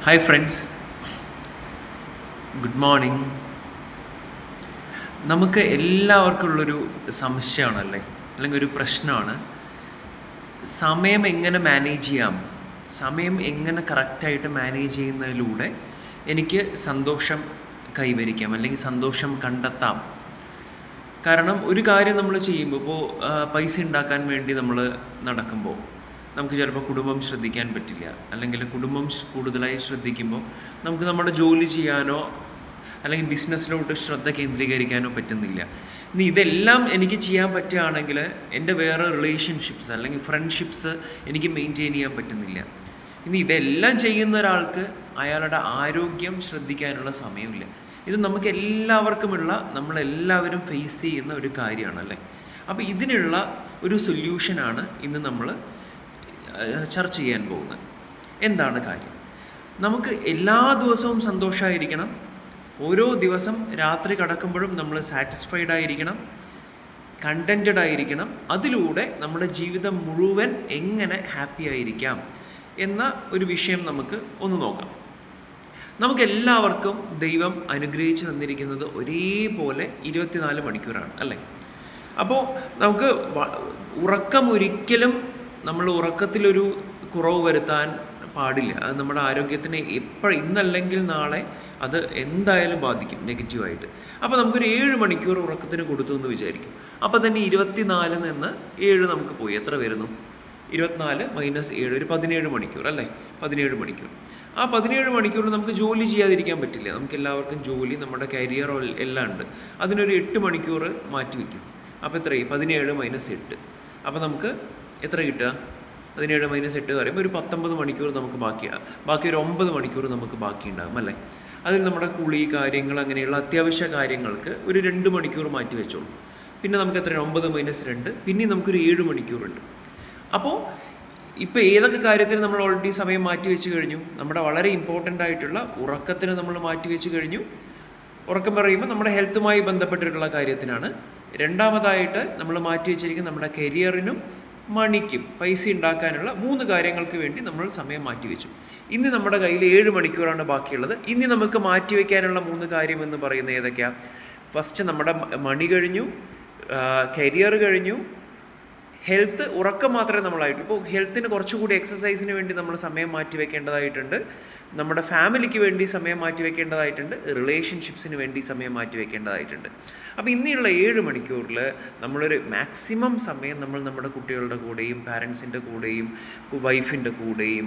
Hi friends, good morning. നമുക്ക് എല്ലാവർക്കും ഉള്ളൊരു സംശയമാണല്ലേ, അല്ലെങ്കിൽ ഒരു പ്രശ്നമാണ്, സമയം എങ്ങനെ മാനേജ് ചെയ്യാം, സമയം എങ്ങനെ കറക്റ്റായിട്ട് മാനേജ് ചെയ്യുന്നതിലൂടെ എനിക്ക് സന്തോഷം കൈവരിക്കാം അല്ലെങ്കിൽ സന്തോഷം കണ്ടെത്താം. കാരണം ഒരു കാര്യം നമ്മൾ ചെയ്യുമ്പോൾ, ഇപ്പോൾ പൈസ ഉണ്ടാക്കാൻ വേണ്ടി നമ്മൾ നടക്കുമ്പോൾ നമുക്ക് ചിലപ്പോൾ കുടുംബം ശ്രദ്ധിക്കാൻ പറ്റില്ല, അല്ലെങ്കിൽ കുടുംബം കൂടുതലായി ശ്രദ്ധിക്കുമ്പോൾ നമുക്ക് നമ്മുടെ ജോലി ചെയ്യാനോ അല്ലെങ്കിൽ ബിസിനസ്സിലോട്ട് ശ്രദ്ധ കേന്ദ്രീകരിക്കാനോ പറ്റുന്നില്ല. ഇനി ഇതെല്ലാം എനിക്ക് ചെയ്യാൻ പറ്റുകയാണെങ്കിൽ എൻ്റെ വേറെ റിലേഷൻഷിപ്സ് അല്ലെങ്കിൽ ഫ്രണ്ട്ഷിപ്സ് എനിക്ക് മെയിൻറ്റെയിൻ ചെയ്യാൻ പറ്റുന്നില്ല. ഇനി ഇതെല്ലാം ചെയ്യുന്ന ഒരാൾക്ക് അയാളുടെ ആരോഗ്യം ശ്രദ്ധിക്കാനുള്ള സമയമില്ല. ഇത് നമുക്ക് എല്ലാവർക്കുമുള്ള, നമ്മളെല്ലാവരും ഫേസ് ചെയ്യുന്ന ഒരു കാര്യമാണല്ലേ. അപ്പോൾ ഇതിനുള്ള ഒരു സൊല്യൂഷനാണ് ഇന്ന് നമ്മൾ ചർച്ച ചെയ്യാൻ പോകുന്നത്. എന്താണ് കാര്യം? നമുക്ക് എല്ലാ ദിവസവും സന്തോഷമായിരിക്കണം. ഓരോ ദിവസം രാത്രി കിടക്കുമ്പോഴും നമ്മൾ സാറ്റിസ്ഫൈഡ് ആയിരിക്കണം, കണ്ടൻറ്റഡ് ആയിരിക്കണം. അതിലൂടെ നമ്മുടെ ജീവിതം മുഴുവൻ എങ്ങനെ ഹാപ്പി ആയിരിക്കാം എന്ന ഒരു വിഷയം നമുക്ക് ഒന്ന് നോക്കാം. നമുക്കെല്ലാവർക്കും ദൈവം അനുഗ്രഹിച്ച് തന്നിരിക്കുന്നത് ഒരേപോലെ 24 മണിക്കൂറാണ് അല്ലേ. അപ്പോൾ നമുക്ക് ഉറക്കം ഒരിക്കലും, നമ്മൾ ഉറക്കത്തിലൊരു കുറവ് വരുത്താൻ പാടില്ല. അത് നമ്മുടെ ആരോഗ്യത്തിനെ ഇന്നല്ലെങ്കിൽ നാളെ അത് എന്തായാലും ബാധിക്കും നെഗറ്റീവായിട്ട്. അപ്പോൾ നമുക്കൊരു 7 മണിക്കൂർ ഉറക്കത്തിന് കൊടുത്തു എന്ന് വിചാരിക്കും. അപ്പോൾ തന്നെ 24 നിന്ന് 7 നമുക്ക് പോയി. എത്ര വരുന്നു? 24 മൈനസ് 7, ഒരു 17 മണിക്കൂർ അല്ലേ. 17 മണിക്കൂർ. ആ 17 മണിക്കൂർ നമുക്ക് ജോലി ചെയ്യാതിരിക്കാൻ പറ്റില്ല. നമുക്ക് എല്ലാവർക്കും ജോലി, നമ്മുടെ കരിയർ എല്ലാം ഉണ്ട്. അതിനൊരു 8 മണിക്കൂർ മാറ്റി വയ്ക്കും. അപ്പോൾ എത്രയായി? 17 മൈനസ് 8. അപ്പോൾ നമുക്ക് എത്ര കിട്ടുക? 17 മൈനസ് 8 പറയുമ്പോൾ ഒരു 19 മണിക്കൂർ നമുക്ക് ബാക്കി ഒരു 9 മണിക്കൂർ നമുക്ക് ബാക്കിയുണ്ടാകും അല്ലേ. അതിൽ നമ്മുടെ കുളി കാര്യങ്ങൾ, അങ്ങനെയുള്ള അത്യാവശ്യ കാര്യങ്ങൾക്ക് ഒരു 2 മണിക്കൂർ മാറ്റി വെച്ചോളൂ. പിന്നെ നമുക്ക് എത്ര? 9 മൈനസ് 2, പിന്നെ നമുക്കൊരു 7 മണിക്കൂറുണ്ട്. അപ്പോൾ ഇപ്പോൾ ഏതൊക്കെ കാര്യത്തിന് നമ്മൾ ഓൾറെഡി സമയം മാറ്റി വെച്ച് കഴിഞ്ഞു? നമ്മുടെ വളരെ ഇമ്പോർട്ടൻ്റ് ആയിട്ടുള്ള ഉറക്കത്തിന് നമ്മൾ മാറ്റി വെച്ച് കഴിഞ്ഞു. ഉറക്കം പറയുമ്പോൾ നമ്മുടെ ഹെൽത്തുമായി ബന്ധപ്പെട്ടിട്ടുള്ള കാര്യത്തിനാണ്. രണ്ടാമതായിട്ട് നമ്മൾ മാറ്റി വെച്ചിരിക്കുന്ന നമ്മുടെ കരിയറിനും മണിക്കും, പൈസ ഉണ്ടാക്കാനുള്ള 3 കാര്യങ്ങൾക്ക് വേണ്ടി നമ്മൾ സമയം മാറ്റിവെച്ചു. ഇന്ന് നമ്മുടെ കയ്യിൽ 7 മണിക്കൂറാണ് ബാക്കിയുള്ളത്. ഇനി നമുക്ക് മാറ്റിവെക്കാനുള്ള 3 കാര്യം എന്ന് പറയുന്നത് ഏതൊക്കെയാണ്? ഫസ്റ്റ് നമ്മുടെ മണി കഴിഞ്ഞു, കരിയർ കഴിഞ്ഞു, ഹെൽത്ത്. ഉറക്കം മാത്രമേ നമ്മളായിട്ട്, ഇപ്പോൾ ഹെൽത്തിന് കുറച്ചുകൂടി എക്സസൈസിന് വേണ്ടി നമ്മൾ സമയം മാറ്റി വെക്കേണ്ടതായിട്ടുണ്ട്, നമ്മുടെ ഫാമിലിക്ക് വേണ്ടി സമയം മാറ്റി വെക്കേണ്ടതായിട്ടുണ്ട്, റിലേഷൻഷിപ്സിന് വേണ്ടി സമയം മാറ്റി വെക്കേണ്ടതായിട്ടുണ്ട്. അപ്പോൾ ഇനിയുള്ള 7 മണിക്കൂറിൽ നമ്മളൊരു മാക്സിമം സമയം നമ്മൾ നമ്മുടെ കുട്ടികളുടെ കൂടെയും പാരൻസിൻ്റെ കൂടെയും വൈഫിൻ്റെ കൂടെയും